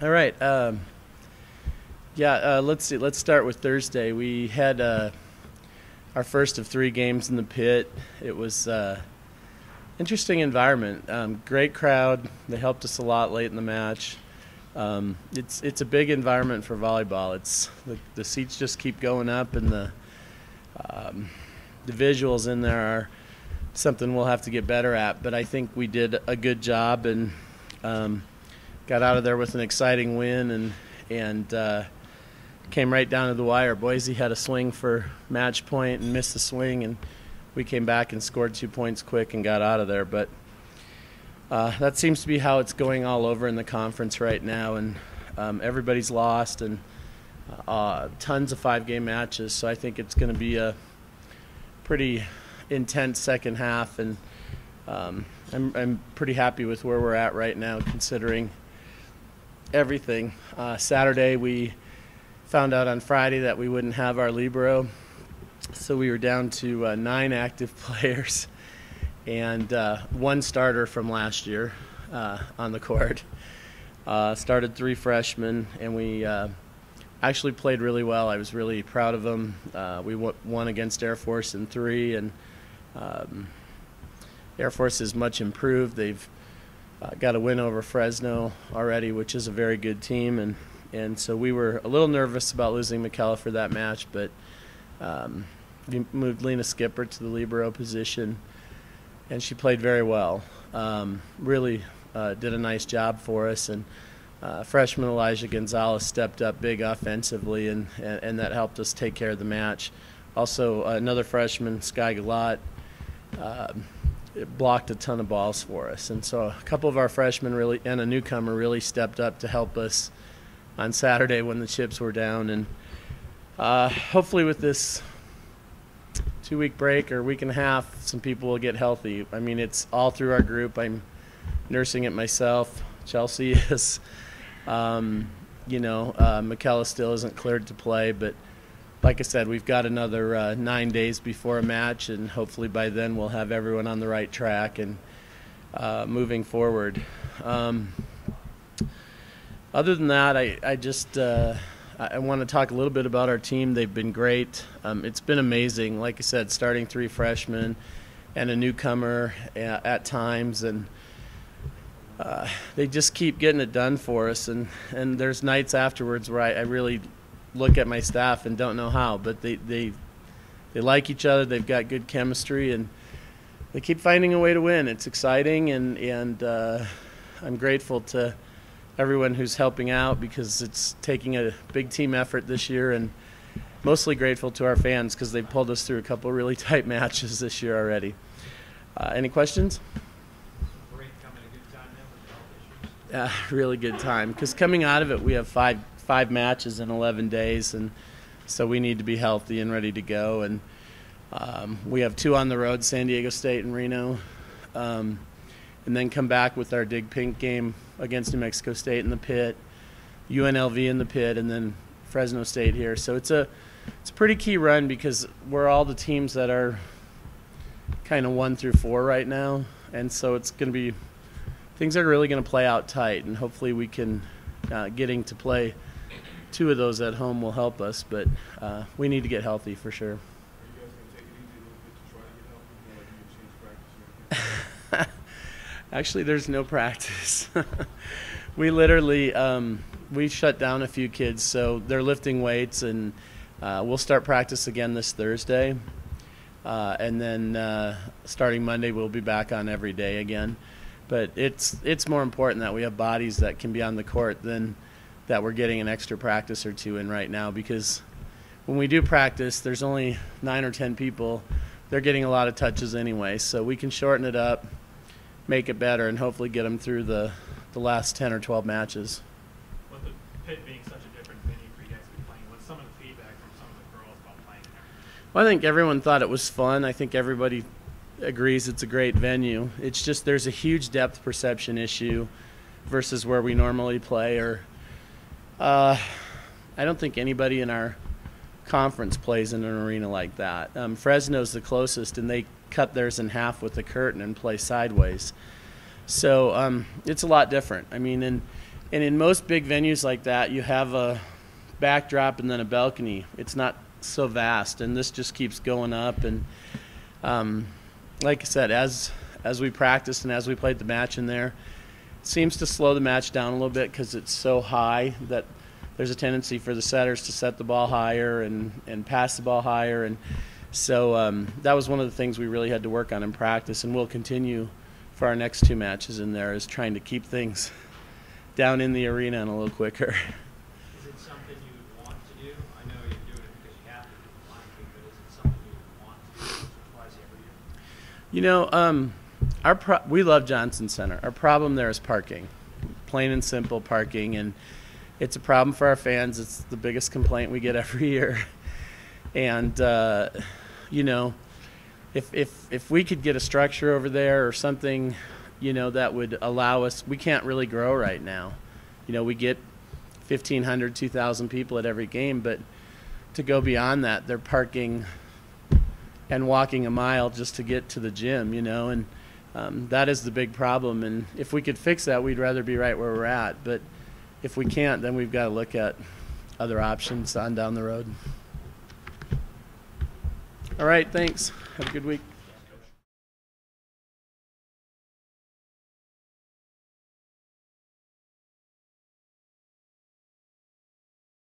All right. Let's see. Let's start with Thursday. We had our first of 3 games in the pit. It was interesting environment. Great crowd. They helped us a lot late in the match. It's a big environment for volleyball. It's the seats just keep going up, and the visuals in there are something we'll have to get better at. But I think we did a good job and got out of there with an exciting win and came right down to the wire. Boise had a swing for match point and missed the swing, and we came back and scored 2 points quick and got out of there. But that seems to be how it's going all over in the conference right now, and everybody's lost and tons of 5-game matches. So I think it's going to be a pretty intense second half, and I'm pretty happy with where we're at right now considering everything. Saturday we found out on Friday that we wouldn't have our libero, so we were down to 9 active players and 1 starter from last year on the court. Started 3 freshmen, and we actually played really well. I was really proud of them. We won against Air Force in 3, and Air Force is much improved. They've got a win over Fresno already, which is a very good team, and so we were a little nervous about losing McKellar for that match, but we moved Lena Skipper to the libero position, and she played very well. Really did a nice job for us, and freshman Elijah Gonzalez stepped up big offensively, and that helped us take care of the match. Also, another freshman, Sky Galat, blocked a ton of balls for us, and so a couple of our freshmen really and a newcomer really stepped up to help us on Saturday when the chips were down. And hopefully with this 2-week break or week and a half, some people will get healthy. I mean, it's all through our group. I'm nursing it myself. Chelsea is, McKellar still isn't cleared to play, but like I said, we've got another 9 days before a match, and hopefully by then we'll have everyone on the right track and moving forward. Other than that, I want to talk a little bit about our team. They've been great. It's been amazing. Like I said, starting 3 freshmen and a newcomer at times, and they just keep getting it done for us. And there's nights afterwards where I really look at my staff and don't know how, but they like each other. They've got good chemistry, and they keep finding a way to win. It's exciting, and I'm grateful to everyone who's helping out because it's taking a big team effort this year, and mostly grateful to our fans because they've pulled us through a couple really tight matches this year already. Any questions? Really good time, because coming out of it we have five matches in 11 days, and so we need to be healthy and ready to go. And we have 2 on the road, San Diego State and Reno, and then come back with our Dig Pink game against New Mexico State in the pit, UNLV in the pit, and then Fresno State here. So it's a pretty key run because we're all the teams that are kind of 1 through 4 right now, and so it's going to be things are really going to play out tight, and hopefully we can getting to play 2 of those at home will help us, but we need to get healthy for sure. Are you guys going to take it easy a little bit to try to get healthy? Like you change practice or anything? Actually, there's no practice. We literally we shut down a few kids, so they're lifting weights, and we'll start practice again this Thursday, and then starting Monday we'll be back on every day again. But it's more important that we have bodies that can be on the court than that we're getting an extra practice or 2 in right now, because when we do practice, there's only 9 or 10 people. They're getting a lot of touches anyway, so we can shorten it up, make it better, and hopefully get them through the last 10 or 12 matches. With the pit being such a different venue for you guys to be playing, what's some of the feedback from some of the girls about playing there? Well, I think everyone thought it was fun. I think everybody agrees it's a great venue. It's just there's a huge depth perception issue versus where we normally play. Or I don't think anybody in our conference plays in an arena like that. Fresno's the closest, and they cut theirs in half with the curtain and play sideways. So it's a lot different. I mean, and And in most big venues like that, you have a backdrop and then a balcony. It's not so vast, and this just keeps going up. And like I said, as we practiced and as we played the match in there, it seems to slow the match down a little bit because it's so high that there's a tendency for the setters to set the ball higher and pass the ball higher. And so that was one of the things we really had to work on in practice, and we'll continue for our next 2 matches in there, is trying to keep things down in the arena and a little quicker. Is it something you would want to do? I know you're doing it because you have to do the line kick, but is it something you would want to do once or twice every year? We love Johnson Center. Our problem there is parking, plain and simple parking, and it's a problem for our fans. It's the biggest complaint we get every year. And if we could get a structure over there or something, that would allow us. We can't really grow right now. We get 1,500, 2,000 people at every game, but to go beyond that, they're parking and walking a mile just to get to the gym, and that is the big problem. And if we could fix that, we'd rather be right where we're at. But if we can't, then we've got to look at other options on down the road. All right, thanks. Have a good week.